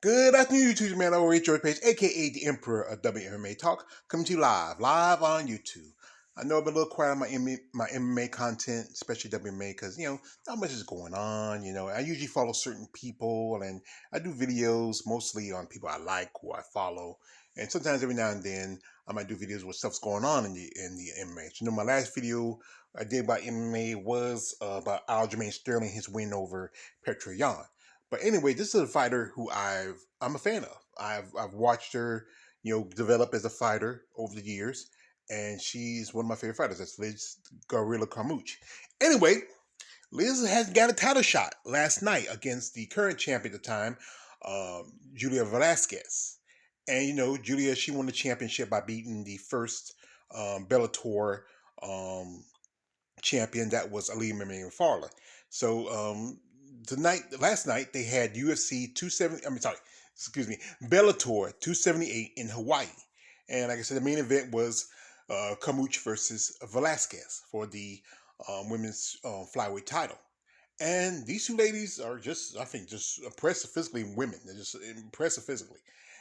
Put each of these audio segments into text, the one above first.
Good afternoon, YouTube man. Over George Page, aka the Emperor of WMMA Talk, coming to you live on YouTube. I know I've been a little quiet on my MMA content, especially WMA, because not much is going on. I usually follow certain people, and I do videos mostly on people I like, who I follow, and sometimes every now and then I might do videos with stuff's going on in the MMA. My last video I did about MMA was about Aljamain Sterling, his win over Petr Yan. But anyway, this is a fighter who I'm a fan of. I've watched her, develop as a fighter over the years, and she's one of my favorite fighters. That's Liz Gorilla Carmouche. Anyway, Liz has got a title shot last night against the current champion at the time, Julia Velasquez. And Julia, she won the championship by beating the first Bellator champion, that was Ali Farla. So last night they had UFC 270. Bellator 278 in Hawaii, and like I said, the main event was Carmouche versus Velasquez for the women's flyweight title. And these two ladies are just, I think, just impressive physically. Women, they're just impressive physically.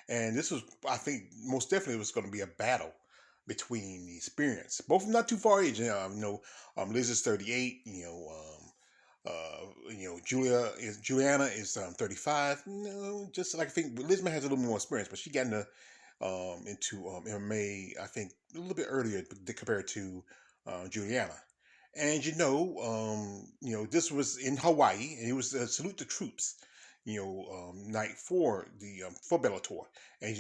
And this was, I think, most definitely was going to be a battle between the experience. Both of them not too far age. Liz is 38. Juliana is 35. Just like I think Liz has a little more experience, but she got into MMA, I think, a little bit earlier compared to Juliana. And this was in Hawaii, and it was a salute the troops, night for the for Bellator. And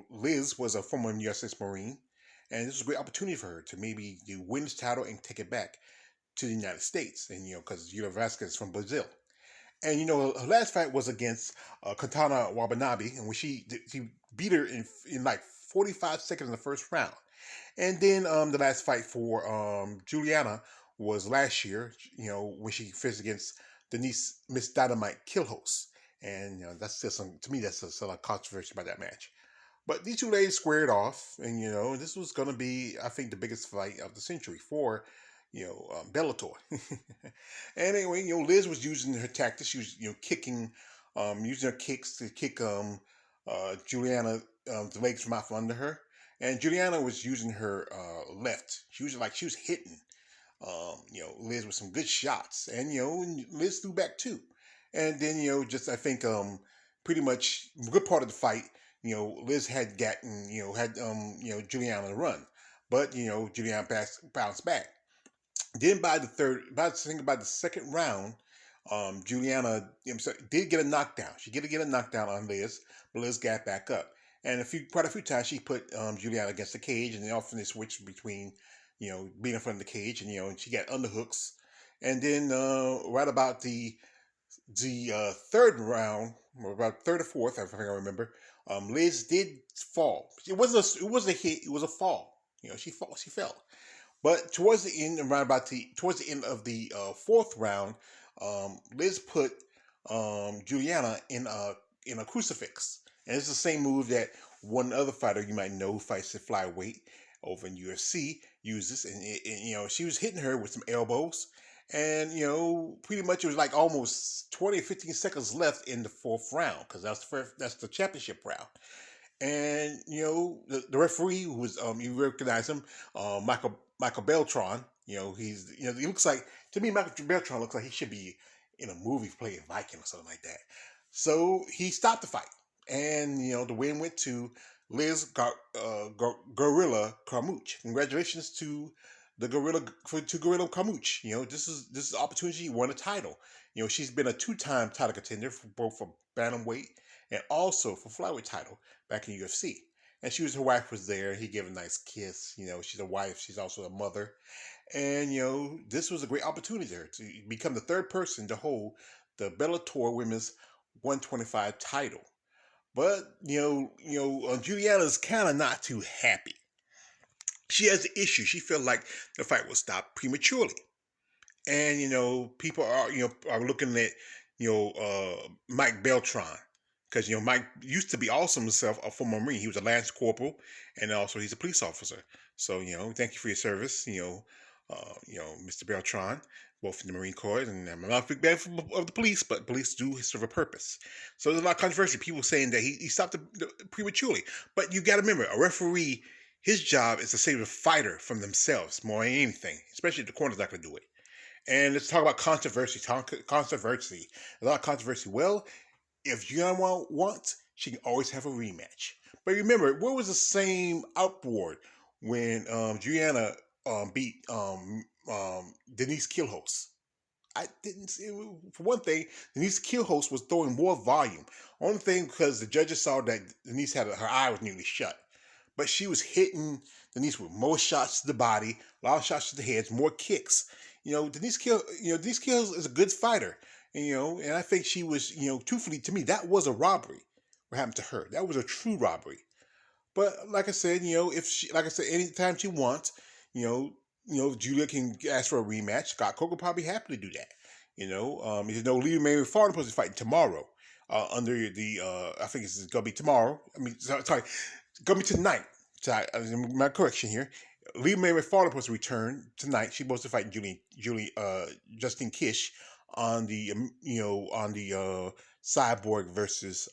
Liz was a former U.S. Marine, and this was a great opportunity for her to maybe win this title and take it back to the United States. And because Julia Velasquez is from Brazil. And her last fight was against Katana Watanabe, and when she beat her in like 45 seconds in the first round. And then the last fight for Juliana was last year, when she faced against Denise Miss Dynamite Killhouse. And that's just to me, that's a lot of controversy about that match. But these two ladies squared off, and this was going to be, I think, the biggest fight of the century for Bellator. And anyway, Liz was using her tactics. She was using her kicks to kick Juliana the legs from out from under her. And Juliana was using her left. She was hitting Liz with some good shots. And Liz threw back too. And then I think pretty much a good part of the fight, Liz had gotten Juliana to run. But Juliana bounced back. Then by the second round, Juliana did get a knockdown. She did get a knockdown on Liz, but Liz got back up. And quite a few times she put Juliana against the cage, and then often they switched between, being in front of the cage, and she got underhooks. And then right about the third round, or about third or fourth, I think I remember, Liz did fall. It wasn't a hit. It was a fall. She fell. But towards the end, towards the end of the fourth round, Liz put Juliana in a crucifix, and it's the same move that one other fighter you might know who fights at flyweight over in UFC uses, and she was hitting her with some elbows, and pretty much it was like almost 20 or 15 seconds left in the fourth round, because that's the championship round. And the referee, who was you recognize him, Michael Beltran. He looks like, to me, Michael Beltran looks like he should be in a movie playing Viking or something like that. So he stopped the fight, and the win went to Liz Gorilla Carmouche. Congratulations to the Gorilla Carmouche. This is an opportunity. She won a title. She's been a 2-time title contender for both for bantamweight and also for flyweight title back in UFC. And her wife was there. He gave a nice kiss. She's a wife. She's also a mother. And, this was a great opportunity for her to become the third person to hold the Bellator Women's 125 title. But, Juliana's kind of not too happy. She has an issue. She felt like the fight was stopped prematurely. And, people are looking at, Mike Beltran. Because, Mike used to be also himself a former Marine. He was a Lance Corporal, and also he's a police officer. So, thank you for your service, Mr. Beltran. both in the Marine Corps, and I'm not a big fan of the police, but police do serve a purpose. So there's a lot of controversy. People saying that he stopped prematurely, but you got to remember, a referee, his job is to save the fighter from themselves more than anything, especially if the corner's not going to do it. And let's talk about controversy. Controversy. A lot of controversy. Well, if Juliana wants, she can always have a rematch. But remember, what was the same outboard when Juliana beat Denise Killhouse? I didn't see. For one thing, Denise Killhouse was throwing more volume. Only thing because the judges saw that Denise had her eye was nearly shut, but she was hitting Denise with more shots to the body, a lot of shots to the heads, more kicks. Denise Killhouse is a good fighter, and I think she was, truthfully to me, that was a robbery. What happened to her? That was a true robbery. But like I said, if she, like I said, anytime she wants, you know, Julia can ask for a rematch. Scott Coker probably happy to do that. Lee Mary Farr supposed to fight tomorrow. Under the I think it's gonna be tomorrow. I mean, sorry, it's gonna be tonight. Sorry, my correction here. Lee Mary Farr supposed to return tonight. She's supposed to fight Justine Kish on the Cyborg versus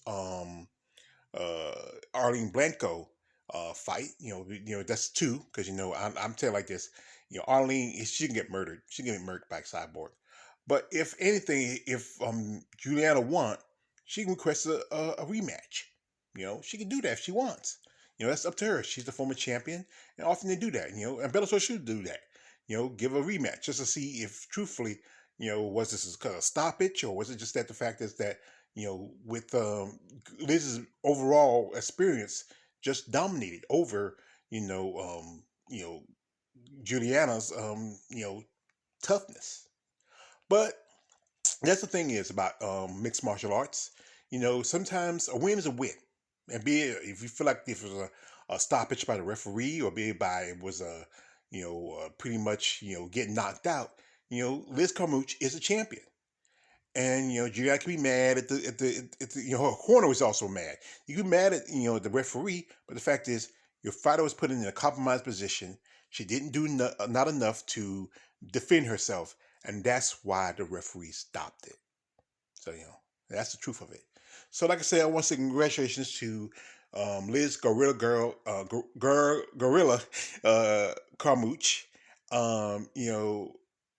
Arlene Blanco fight. That's two because I'm telling like this. Arlene, she can get murdered. She can get murdered by Cyborg. But if anything, if Juliana wants, she can request a rematch. She can do that if she wants. That's up to her. She's the former champion, and often they do that. And Bellator should do that. Give a rematch just to see if, truthfully, was this a stoppage or was it just that the fact is that with Liz's overall experience just dominated over Juliana's toughness. But that's the thing is about mixed martial arts. Sometimes a win is a win, and be it if you feel like if it was a stoppage by the referee or be it by it was a pretty much getting knocked out. Liz Carmouche is a champion. And Juliana can be mad at the her corner was also mad. You can be mad at the referee, but the fact is your fighter was put in a compromised position. She didn't do not enough to defend herself, and that's why the referee stopped it. So that's the truth of it. So like I said, I want to say congratulations to Liz Gorilla Carmouche.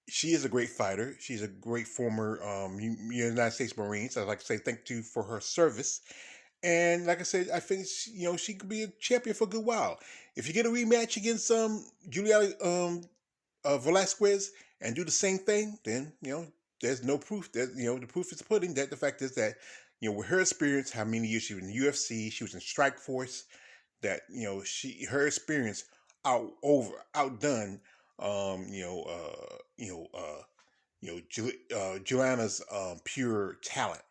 She is a great fighter. She's a great former United States Marine. So I'd like to say thank you for her service. And like I said, I think she could be a champion for a good while. If you get a rematch against Juliana Velasquez and do the same thing, then there's no proof that the proof is the pudding. That the fact is that with her experience, how many years she was in the UFC, she was in Strike Force. That her experience outdone Juliana's pure talent.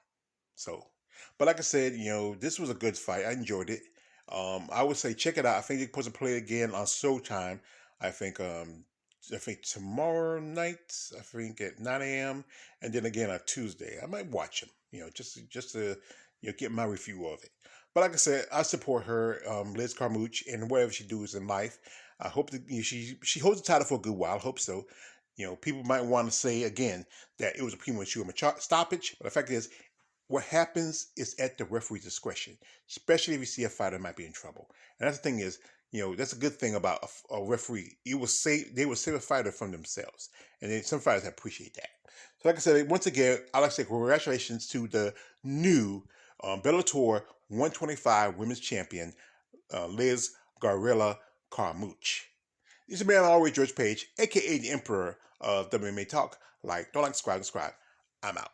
So, but like I said, this was a good fight. I enjoyed it. I would say check it out. I think they're supposed to play it again on Showtime. I think tomorrow night. I think at 9 a.m. and then again on Tuesday. I might watch them. Just to get my review of it. But like I said, I support her, Liz Carmouche, and whatever she does in life. I hope that she holds the title for a good while. I hope so. People might want to say again that it was a premature stoppage, but the fact is, what happens is at the referee's discretion, especially if you see a fighter might be in trouble. And that's the thing is, that's a good thing about a referee. They will save a fighter from themselves, and some fighters appreciate that. So, like I said, once again, I'd like to say congratulations to the new Bellator 125 Women's Champion, Liz Gorilla Carmouche. This is man always George Page, aka the Emperor of WMA Talk. Don't like, subscribe. I'm out.